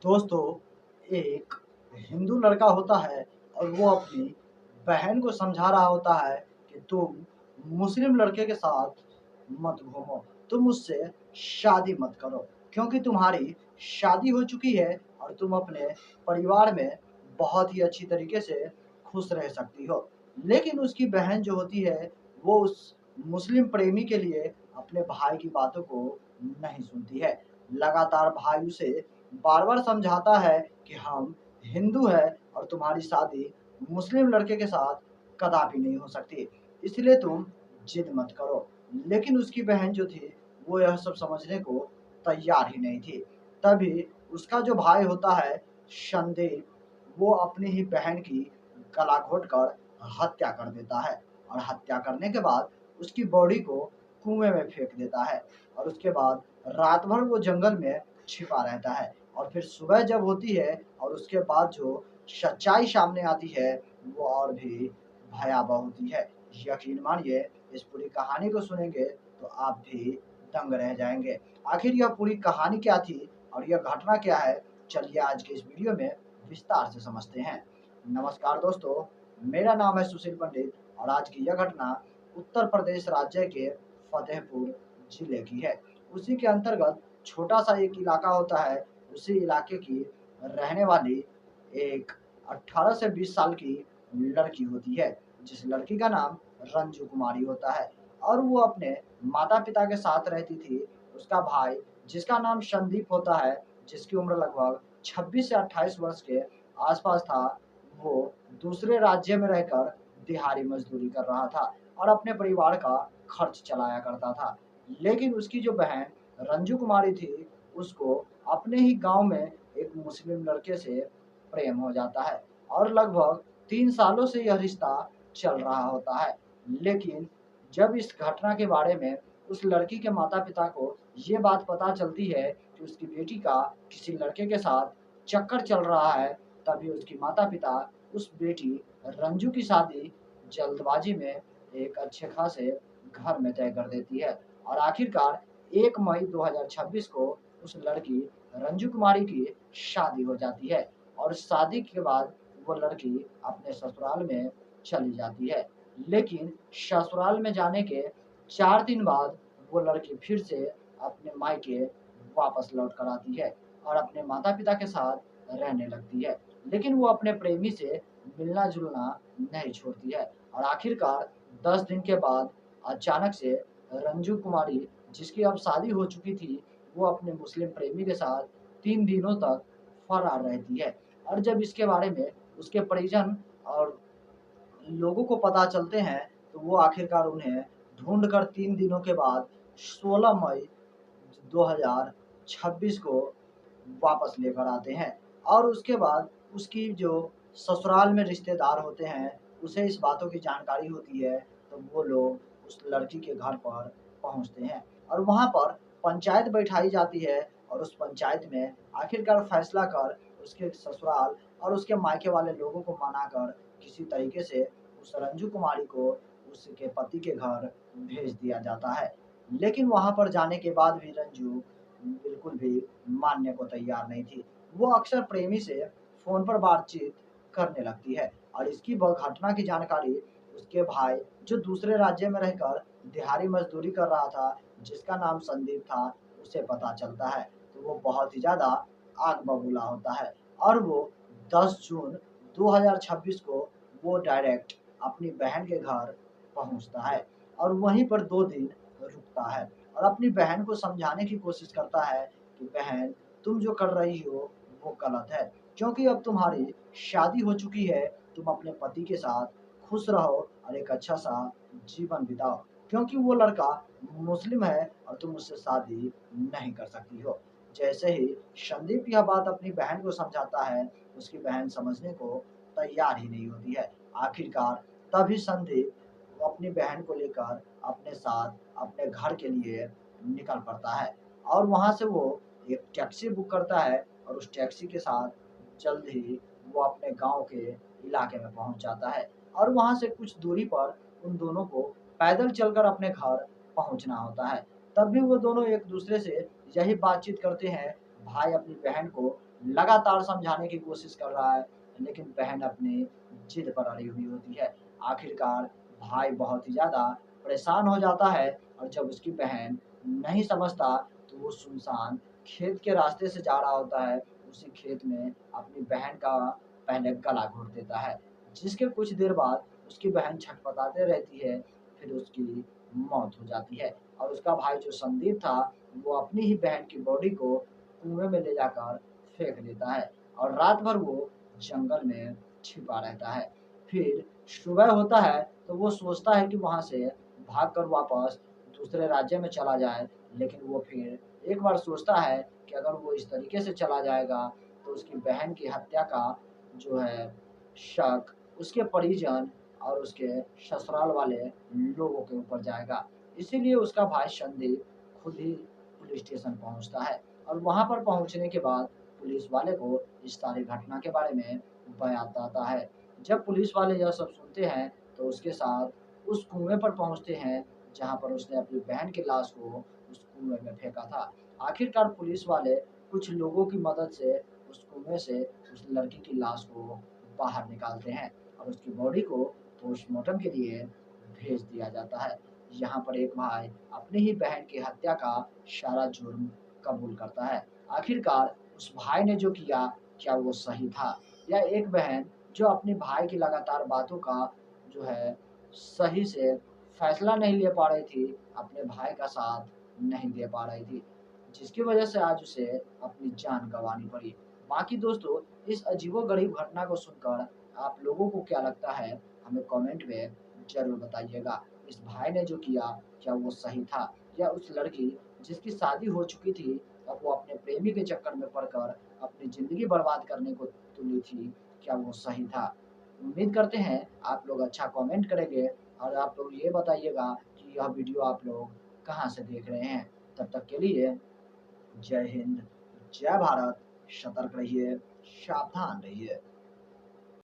दोस्तों, एक हिंदू लड़का होता है और वो अपनी बहन को समझा रहा होता है कि तुम मुस्लिम लड़के के साथ मत घूमो, तुम उससे शादी मत करो क्योंकि तुम्हारी शादी हो चुकी है और तुम अपने परिवार में बहुत ही अच्छी तरीके से खुश रह सकती हो। लेकिन उसकी बहन जो होती है वो उस मुस्लिम प्रेमी के लिए अपने भाई की बातों को नहीं सुनती है। लगातार भाई उसे बार-बार समझाता है कि हम हिंदू हैं और तुम्हारी शादी मुस्लिम लड़के के साथ कदापि नहीं हो सकती, इसलिए तुम जिद मत करो। लेकिन उसकी बहन जो थी, वो यह सब समझने को तैयार ही नहीं थी। तभी उसका जो भाई होता है, संदीप, वो अपनी ही बहन की गला घोंटकर हत्या कर देता है और हत्या करने के बाद उसकी बॉडी को कुएँ में फेंक देता है और उसके बाद रात भर वो जंगल में छिपा रहता है और फिर सुबह जब होती है और उसके बाद जो सच्चाई सामने आती है वो और भी भयावह होती है। यकीन मानिए, इस पूरी कहानी को सुनेंगे तो आप भी दंग रह जाएँगे। आखिर यह पूरी कहानी क्या थी और यह घटना क्या है? चलिए आज के इस वीडियो में विस्तार से समझते हैं। नमस्कार दोस्तों, मेरा नाम है सुशील पंडित और आज की यह घटना उत्तर प्रदेश राज्य के फतेहपुर जिले की है। उसी के अंतर्गत छोटा-सा एक इलाका होता है, उसी इलाके की रहने वाली एक 18 से 20 साल की लड़की होती है, जिस लड़की का नाम रंजू कुमारी होता है और वो अपने माता-पिता के साथ रहती थी। उसका भाई जिसका नाम संदीप होता है, जिसकी उम्र लगभग 26 से 28 वर्ष के आस-पास था, वो दूसरे राज्य में रहकर दिहाड़ी मज़दूरी कर रहा था और अपने परिवार का खर्च चलाया करता था। लेकिन उसकी जो बहन रंजू कुमारी थी, उसको अपने ही गाँव में एक मुस्लिम लड़के से प्रेम हो जाता है और लगभग 3 सालों से यह रिश्ता चल रहा होता है। लेकिन जब इस घटना के बारे में उस लड़की के माता-पिता को ये बात पता चलती है कि उसकी बेटी का किसी लड़के के साथ चक्कर चल रहा है, तभी उसके माता-पिता उस बेटी रंजू की शादी जल्दबाजी में एक अच्छे खासे घर में तय कर देती है और आखिरकार 1 मई 2026 को उस लड़की रंजू कुमारी की शादी हो जाती है और शादी के बाद वो लड़की अपने ससुराल में चली जाती है। लेकिन ससुराल में जाने के 4 दिन बाद वो लड़की फिर से अपने मायके वापस लौट कर आती है और अपने माता-पिता के साथ रहने लगती है। लेकिन वो अपने प्रेमी से मिलना-जुलना नहीं छोड़ती है और आखिरकार 10 दिन के बाद अचानक से रंजू कुमारी, जिसकी अब शादी हो चुकी थी, वो अपने मुस्लिम प्रेमी के साथ 3 दिनों तक फरार रहती है और जब इसके बारे में उसके परिजन और लोगों को पता चलते हैं, तो वो आखिरकार उन्हें ढूँढ कर 3 दिनों के बाद 16 मई 2026 को वापस लेकर आते हैं और उसके बाद उसकी जो ससुराल में रिश्तेदार होते हैं, उसे इस बातों की जानकारी होती है, तो वो लोग उस लड़की के घर पर पहुँचते हैं और वहाँ पर पंचायत बैठाई जाती है और उस पंचायत में आखिरकार फैसला कर उसके ससुराल और उसके मायके वाले लोगों को मनाकर किसी तरीके से उस रंजू कुमारी को उसके पति के घर भेज दिया जाता है। लेकिन वहाँ पर जाने के बाद भी रंजू बिल्कुल भी मानने को तैयार नहीं थी। वो अक्सर प्रेमी से फ़ोन पर बातचीत करने लगती है और इसकी घटना की जानकारी उसके भाई, जो दूसरे राज्य में रहकर दिहाड़ी मज़दूरी कर रहा था, जिसका नाम संदीप था, उसे पता चलता है। तो वो बहुत ही ज़्यादा आग बबूला होता है और वो 10 जून 2026 को वो डायरेक्ट अपनी बहन के घर पहुँचता है और वहीं पर 2 दिन रुकता है और अपनी बहन को समझाने की कोशिश करता है कि बहन, तुम जो कर रही हो वो गलत है, क्योंकि अब तुम्हारी शादी हो चुकी है, तुम अपने पति के साथ खुश रहो और एक अच्छा-सा जीवन बिताओ, क्योंकि वो लड़का मुस्लिम है और तुम उससे शादी नहीं कर सकती हो। जैसे ही संदीप यह बात अपनी बहन को समझाता है, उसकी बहन समझने को तैयार ही नहीं होती है। आखिरकार तभी संदीप वो अपनी बहन को लेकर अपने साथ अपने घर के लिए निकल पड़ता है और वहाँ से वो एक टैक्सी बुक करता है और उस टैक्सी के साथ जल्द ही वो अपने गाँव के इलाके में पहुँच जाता है और वहाँ से कुछ दूरी पर उन दोनों को पैदल चलकर अपने घर पहुँचना होता है। तब भी वो दोनों एक-दूसरे से यही बातचीत करते हैं, भाई अपनी बहन को लगातार समझाने की कोशिश कर रहा है, लेकिन बहन अपनी जिद पर अड़ी हुई होती है। आखिरकार भाई बहुत ही ज़्यादा परेशान हो जाता है और जब उसकी बहन नहीं समझता, तो वो सुनसान खेत के रास्ते से जा रहा होता है। उसी खेत में अपनी बहन का पहले गला घोंट देता है, जिसके कुछ देर बाद उसकी बहन छटपटाते रहती है, फिर उसकी मौत हो जाती है और उसका भाई जो संदीप था, वो अपनी ही बहन की बॉडी को कुएँ में ले जाकर फेंक देता है और रात भर वो जंगल में छिपा रहता है। फिर सुबह होता है तो वो सोचता है कि वहाँ से भागकर वापस दूसरे राज्य में चला जाए, लेकिन वो फिर एक बार सोचता है कि अगर वो इस तरीके से चला जाएगा, तो उसकी बहन की हत्या का जो है शक उसके परिजन और उसके ससुराल वाले लोगों के ऊपर जाएगा। इसीलिए उसका भाई संदीप खुद ही पुलिस स्टेशन पहुँचता है और वहाँ पर पहुँचने के बाद पुलिस वाले को इस सारी घटना के बारे में बयान आता है। जब पुलिस वाले यह सब सुनते हैं, तो उसके साथ उस कुएँ पर पहुँचते हैं, जहाँ पर उसने अपनी बहन की लाश को उस कुएँ में फेंका था। आखिरकार पुलिस वाले कुछ लोगों की मदद से उस कुएँ से उस लड़की की लाश को बाहर निकालते हैं और उसकी बॉडी को पोस्टमार्टम के लिए भेज दिया जाता है। यहाँ पर एक भाई अपनी ही बहन की हत्या का सारा जुर्म कबूल करता है। आखिरकार उस भाई ने जो किया, क्या वो सही था? या एक बहन जो अपने भाई की लगातार बातों का जो है सही से फैसला नहीं ले पा रही थी, अपने भाई का साथ नहीं दे पा रही थी, जिसकी वजह से आज उसे अपनी जान गँवानी पड़ी। बाकी दोस्तों, इस अजीबो-गरीब घटना को सुनकर आप लोगों को क्या लगता है, हमें कमेंट में ज़रूर बताइएगा। इस भाई ने जो किया, क्या वो सही था? या उस लड़की जिसकी शादी हो चुकी थी, अब वो अपने प्रेमी के चक्कर में पड़कर अपनी ज़िंदगी बर्बाद करने को तुली थी, क्या वो सही था? उम्मीद करते हैं आप लोग अच्छा कमेंट करेंगे और आप लोग ये बताइएगा कि यह वीडियो आप लोग कहाँ से देख रहे हैं। तब तक के लिए जय हिंद, जय भारत, सतर्क रहिए, सावधान रहिए।